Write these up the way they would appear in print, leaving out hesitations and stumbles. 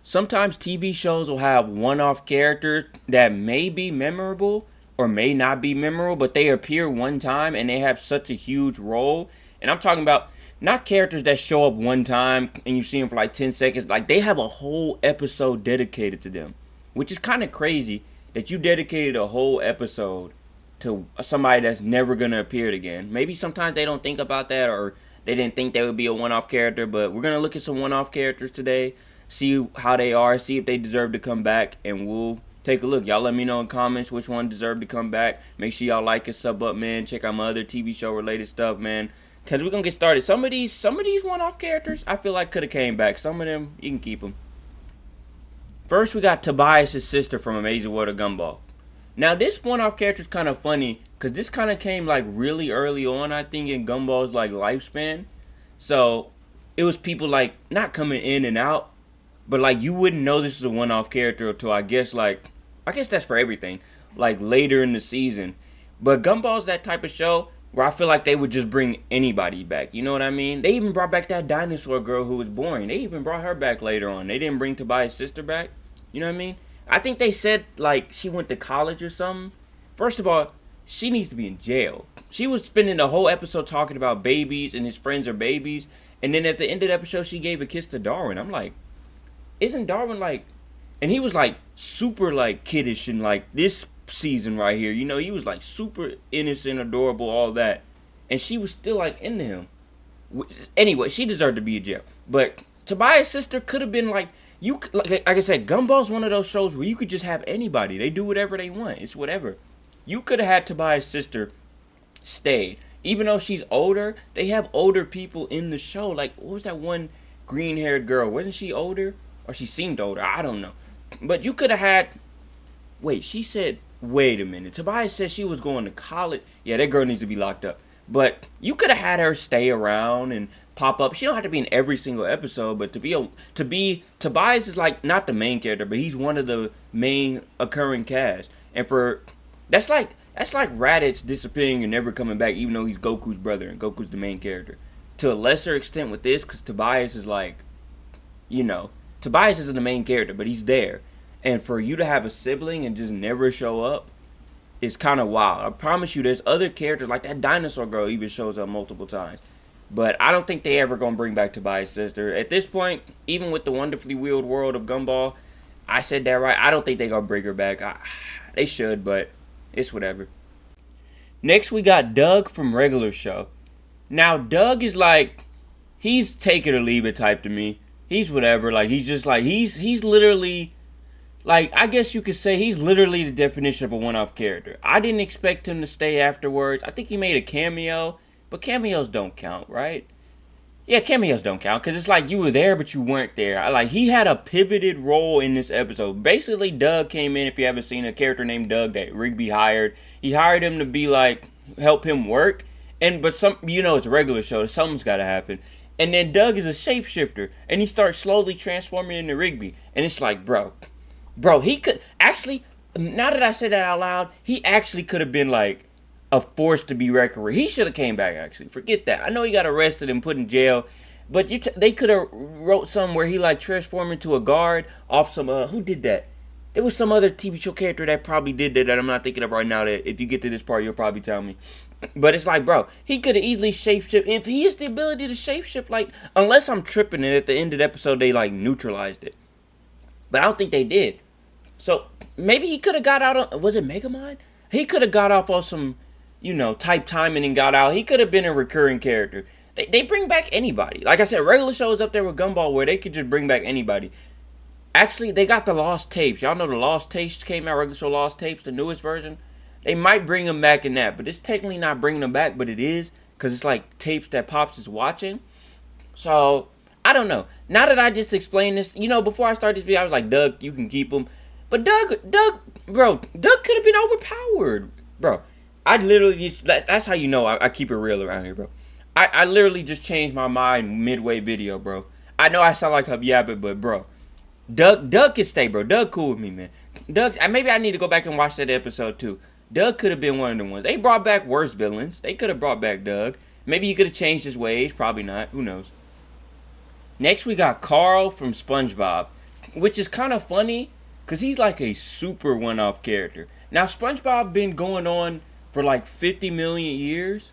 sometimes TV shows will have one-off characters that may be memorable or may not be memorable, but they appear one time and they have such a huge role. And I'm talking about not characters that show up one time and you see them for like 10 seconds. Like, they have a whole episode dedicated to them, which is kind of crazy that you dedicated a whole episode to somebody that's never going to appear again. Maybe sometimes they don't think about that, or they didn't think they would be a one-off character, but we're going to look at some one-off characters today, see how they are, see if they deserve to come back, and we'll take a look. Y'all let me know in comments which one deserved to come back. Make sure y'all like and sub up, man. Check out my other TV show related stuff, man, because we're going to get started. Some of these one-off characters I feel like could have came back. Some of them, you can keep them. First, we got Tobias' sister from Amazing World of Gumball. Now, this one-off character is kind of funny because this kind of came like really early on, I think, in Gumball's like lifespan. So it was people like not coming in and out, but like you wouldn't know this is a one-off character until I guess that's for everything, like later in the season. But Gumball's that type of show where I feel like they would just bring anybody back. You know what I mean? They even brought back that dinosaur girl who was boring. They even brought her back later on. They didn't bring Tobias' sister back. You know what I mean? I think they said, like, she went to college or something. First of all, she needs to be in jail. She was spending the whole episode talking about babies and his friends are babies. And then at the end of the episode, she gave a kiss to Darwin. I'm like, isn't Darwin, like... And he was, like, super, like, kiddish in, like, this season right here. You know, he was, like, super innocent, adorable, all that. And she was still, like, into him. Anyway, she deserved to be in jail. But Tobias' sister could have been, like... like I said, Gumball's one of those shows where you could just have anybody. They do whatever they want. It's whatever. You could have had Tobias' sister stay. Even though she's older, they have older people in the show. Like, what was that one green-haired girl? Wasn't she older? Or she seemed older. I don't know. But you could have had... Wait, she said... Wait a minute. Tobias said she was going to college. Yeah, that girl needs to be locked up. But you could have had her stay around and pop up. She don't have to be in every single episode, but to be Tobias is like not the main character, but he's one of the main occurring cast. And that's like Raditz disappearing and never coming back, even though he's Goku's brother and Goku's the main character. To a lesser extent with this, because Tobias is like, you know, Tobias isn't the main character, but he's there. And for you to have a sibling and just never show up, it's kind of wild. I promise you, there's other characters, like that dinosaur girl even shows up multiple times. But I don't think they ever going to bring back Tobias' sister. At this point, even with the wonderfully weird world of Gumball, I said that right. I don't think they going to bring her back. They should, but it's whatever. Next, we got Doug from Regular Show. Now, Doug is like, he's take it or leave it type to me. He's whatever. Like, he's just like, he's literally... Like, I guess you could say he's literally the definition of a one-off character. I didn't expect him to stay afterwards. I think he made a cameo, but cameos don't count, right? Yeah, cameos don't count, because it's like you were there, but you weren't there. Like, he had a pivoted role in this episode. Basically, Doug came in, if you haven't seen, a character named Doug that Rigby hired. He hired him to be, like, help him work, but it's a regular show, something's got to happen. And then Doug is a shapeshifter, and he starts slowly transforming into Rigby. And it's like, bro, he could actually, now that I said that out loud, he actually could have been like a force to be reckoned with. He should have came back, actually. Forget that. I know he got arrested and put in jail, but they could have wrote something where he like transformed into a guard off some, who did that? There was some other TV show character that probably did that I'm not thinking of right now, that if you get to this part, you'll probably tell me. But it's like, bro, he could have easily shapeshift. If he has the ability to shapeshift, like, unless I'm tripping and at the end of the episode, they like neutralized it. But I don't think they did. So, maybe he could have got out on... Was it Megamind? He could have got off on some, type timing and got out. He could have been a recurring character. They bring back anybody. Like I said, regular shows up there with Gumball where they could just bring back anybody. Actually, they got the Lost Tapes. Y'all know the Lost Tapes came out, regular show Lost Tapes, the newest version. They might bring them back in that, but it's technically not bringing them back, but it is. Because it's like tapes that Pops is watching. So, I don't know. Now that I just explained this, before I started this video, I was like, Doug, you can keep him. But Doug could have been overpowered, bro. I literally that's how you know I keep it real around here, bro. I literally just changed my mind midway video, bro. I know I sound like a yapping, but bro, Doug can stay, bro. Doug cool with me, man. Doug, maybe I need to go back and watch that episode too. Doug could have been one of the ones. They brought back worse villains. They could have brought back Doug. Maybe he could have changed his ways. Probably not. Who knows? Next, we got Carl from SpongeBob. which is kind of funny because he's like a super one-off character. Now, SpongeBob been going on for like 50 million years,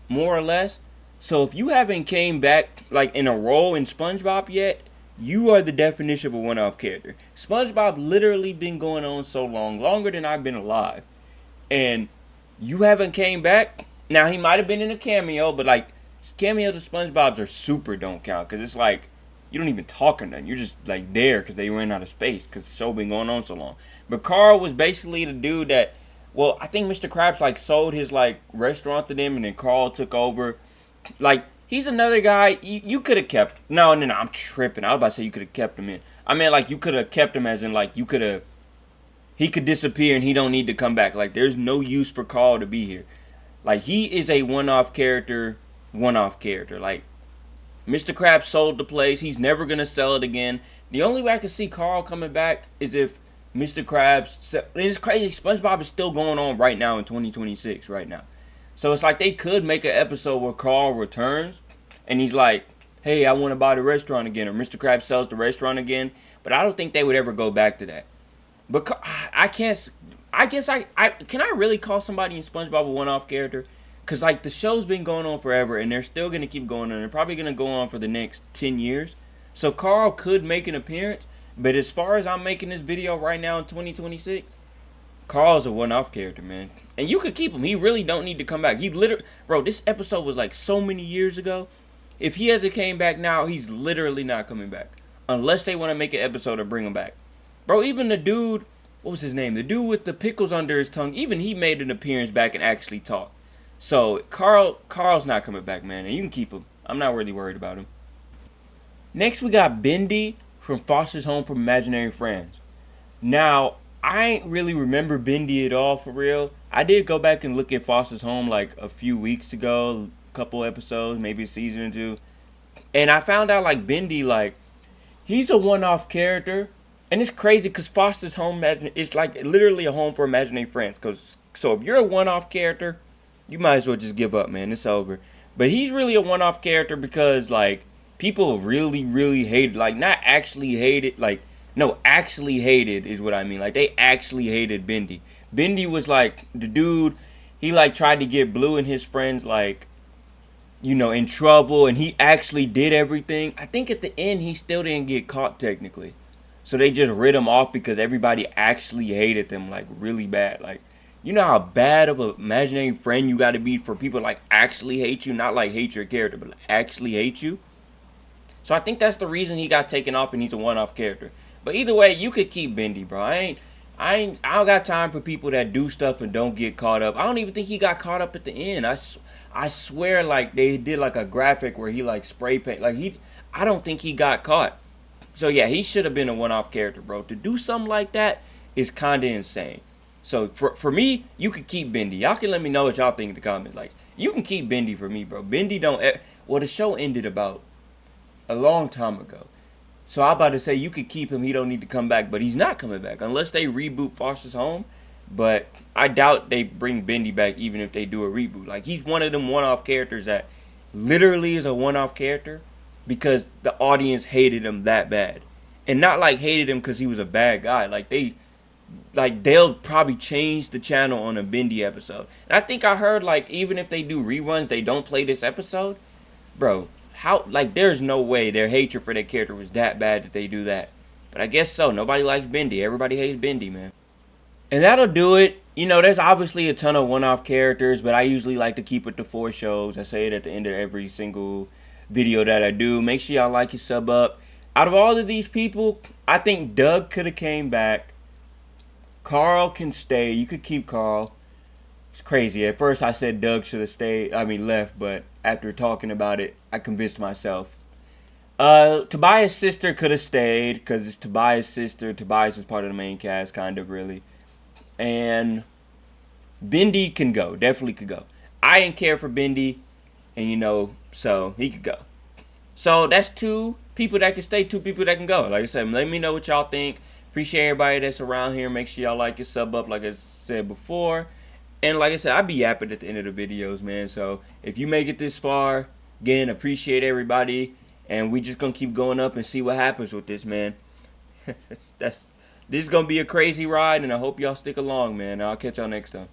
more or less. So if you haven't came back like in a role in SpongeBob yet, you are the definition of a one-off character. SpongeBob literally been going on so long, longer than I've been alive, and you haven't came back. Now he might have been in a cameo, but like cameos to SpongeBob's are super don't count because it's like you don't even talk or nothing. You're just like there because they ran out of space because the show been going on so long. But Carl was basically the dude that, well, I think Mr. Krabs like sold his like restaurant to them, and then Carl took over. Like he's another guy you could have kept. No, I'm tripping. I was about to say you could have kept him in. I mean like you could have kept him as in like you could have. He could disappear and he don't need to come back. Like there's no use for Carl to be here. Like he is a one-off character. Like Mr. Krabs sold the place. He's never gonna sell it again. The only way I can see Carl coming back is if Mr. Krabs. It's crazy. SpongeBob is still going on right now in 2026. Right now, so it's like they could make an episode where Carl returns and he's like, "Hey, I want to buy the restaurant again," or Mr. Krabs sells the restaurant again. But I don't think they would ever go back to that. But I can't. I guess I can I really call somebody in SpongeBob a one-off character? Cause like the show's been going on forever, and they're still gonna keep going on. They're probably gonna go on for the next 10 years. So Carl could make an appearance, but as far as I'm making this video right now in 2026, Carl's a one-off character, man. And you could keep him. He really don't need to come back. He literally, bro, this episode was like so many years ago. If he hasn't came back now, he's literally not coming back, unless they want to make an episode or bring him back. Bro, even the dude, what was his name? The dude with the pickles under his tongue, even he made an appearance back and actually talked. So Carl's not coming back, man, and you can keep him. I'm not really worried about him. Next, we got Bendy from Foster's Home for Imaginary Friends. Now, I ain't really remember Bendy at all for real. I did go back and look at Foster's Home like a few weeks ago, a couple episodes, maybe a season or two, and I found out like Bendy, like he's a one-off character, and it's crazy because Foster's Home it's like literally a home for imaginary friends. So if you're a one-off character, you might as well just give up, man. It's over. But he's really a one-off character because, like, people really, really hated, like, not actually hated, like, no, actually hated is what I mean. Like, they actually hated Bendy. Bendy was, like, the dude, he, like, tried to get Blue and his friends, like, you know, in trouble, and he actually did everything. I think at the end, he still didn't get caught, technically. So they just rid him off because everybody actually hated them, like, really bad. Like, you know how bad of an imaginary friend you got to be for people to, like, actually hate you? Not, like, hate your character, but actually hate you. So I think that's the reason he got taken off and he's a one-off character. But either way, you could keep Bendy, bro. I don't got time for people that do stuff and don't get caught up. I don't even think he got caught up at the end. I swear, like, they did, like, a graphic where he, like, spray paint. Like, I don't think he got caught. So, yeah, he should have been a one-off character, bro. To do something like that is kind of insane. So, for me, you could keep Bendy. Y'all can let me know what y'all think in the comments. Like, you can keep Bendy for me, bro. Bendy don't... Well, the show ended about a long time ago. So, I'm about to say you could keep him. He don't need to come back. But he's not coming back unless they reboot Foster's Home. But I doubt they bring Bendy back even if they do a reboot. Like, he's one of them one-off characters that literally is a one-off character because the audience hated him that bad. And not like hated him because he was a bad guy. Like they'll probably change the channel on a Bendy episode. And I think I heard like even if they do reruns, they don't play this episode. Bro, how, like, there's no way their hatred for their character was that bad that they do that. But I guess so. Nobody likes Bendy. Everybody hates Bendy, man. And that'll do it. You know, there's obviously a ton of one-off characters, but I usually like to keep it to 4 shows. I say it at the end of every single video that I do. Make sure y'all like and sub up. Out of all of these people, I think Doug could have came back. Carl can stay. You could keep Carl. It's crazy. At first I said Doug should have left, but after talking about it, I convinced myself. Tobias' sister could have stayed because it's Tobias' sister. Tobias is part of the main cast, kind of, really. And Bendy can go. Definitely could go. I didn't care for Bendy, and you know, so he could go. So that's 2 people that can stay, 2 people that can go. Like I said, let me know what y'all think. Appreciate everybody that's around here. Make sure y'all like and sub up, like I said before. And like I said, I be yapping at the end of the videos, man. So if you make it this far, again, appreciate everybody. And we just gonna keep going up and see what happens with this, man. That's this is gonna be a crazy ride, and I hope y'all stick along, man. I'll catch y'all next time.